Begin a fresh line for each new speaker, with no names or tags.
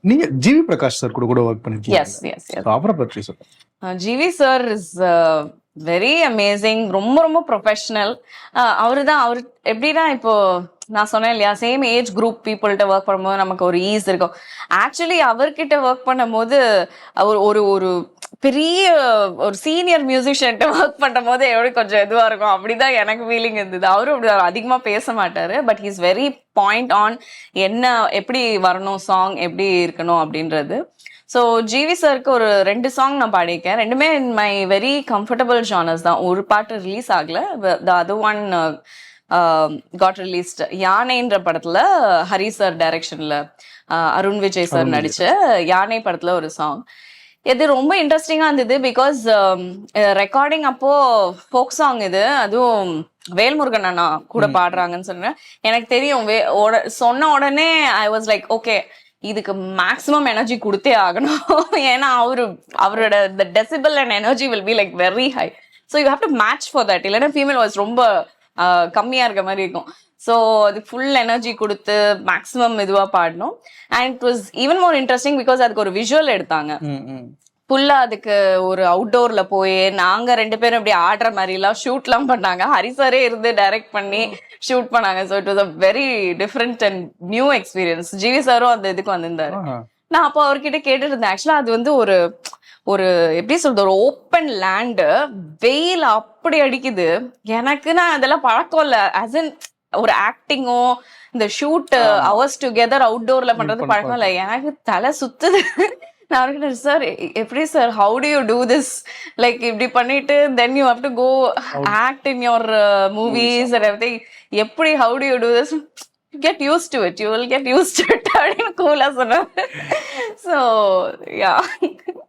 நீங்க ஜிவி பிரகாஷ் சார் கூட ஒர்க் பண்ணிருக்கீங்க.
Yes yes yes.
அவரை பற்றி சொல்லுங்க.
GV sir is very amazing. ரொம்ப ரொம்ப ப்ரொஃபஷனல். அவரு எப்படின்னா, இப்போ நான் சொன்னேன் இல்லையா, சேம் ஏஜ் குரூப் பீப்புள்கிட்ட ஒர்க் பண்ணும்போது நமக்கு ஒரு ஈஸ் இருக்கும். ஆக்சுவலி அவர்கிட்ட ஒர்க் பண்ணும் போது ஒரு ஒரு பெரிய ஒரு சீனியர் மியூசிஷியன்ட்ட ஒர்க் பண்ணும் போது எப்படி கொஞ்சம் இதுவா இருக்கும், அப்படிதான் எனக்கு ஃபீலிங் இருந்தது. அவரும் அப்படி அதிகமா பேச மாட்டாரு, but he's very point on என்ன எப்படி வரணும், சாங் எப்படி இருக்கணும் அப்படின்றது. ஸோ ஜிவி சாருக்கு ஒரு 2 சாங் நான் பாடியிருக்கேன். ரெண்டுமே in my very comfortable genres தான். ஒரு பாட்டு ரிலீஸ் ஆகல, the other one got released. யானைன்ற படத்துல ஹரி சார் டைரக்ஷன்ல அருண் விஜய் சார் நடிச்ச யானை படத்துல ஒரு சாங். இது ரொம்ப இன்ட்ரெஸ்டிங்கா இருந்தது. பிகாஸ் ரெக்கார்டிங் அப்போ ஃபோக் சாங் இது, அதுவும் வேல்முருகன் அண்ணா கூட பாடுறாங்கன்னு சொன்னேன். எனக்கு தெரியும். சொன்ன உடனே ஐ வாஸ் லைக், ஓகே இதுக்கு மேக்ஸிமம் எனர்ஜி கொடுத்தே ஆகணும். ஏன்னா அவரோட decibel and energy will be like very high. So you have to match for that. இல்லைன்னா ஃபீமேல் வாய்ஸ் ரொம்ப கம்மியா இருக்க மாதிரி இருக்கும். ஸோ அது ஃபுல் எனர்ஜி கொடுத்து மேக்ஸிமம் இதுவா பாடணும். And it was even more interesting because அதுக்கு ஒரு விஷுவல் எடுத்தாங்க. ஃபுல்லா அதுக்கு ஒரு அவுட்டோர்ல போய் நாங்க 2 பேரும் இப்படி ஆடுற மாதிரி எல்லாம் ஷூட் எல்லாம் பண்ணாங்க. ஹரிசாரே இருந்து டைரக்ட் பண்ணி ஷூட் பண்ணாங்க. So it was a very different and new experience. GV சாரும் அந்த இதுக்கு வந்திருந்தாரு. நான் அப்போ அவர்கிட்ட கேட்டுட்டு இருந்தேன். ஆக்சுவலா அது வந்து ஒரு ஒரு எப்படி சொல்றது, ஒரு ஓப்பன் லேண்டு, வெயில் அப்படி அடிக்குது. எனக்கு நான் அதெல்லாம் பழக்கம் இல்ல. அஸ் இன் ஒரு ஆக்டிங்கோ இந்த ஷூட் அவர்ஸ் டுகெதர் அவுட்டோர்ல பண்றது பழக்கம் இல்ல. எனக்கு தலை சுத்துது. நான் அவர்கிட்ட, சார் எப்படி sir, how do you do this, like இப்படி பண்ணிட்டு then you have to go act in your movies and everything, எப்படி how do you do this, get used to it, you will get used to it அப்படின்னு கூலா சொன்னாரு. So யா.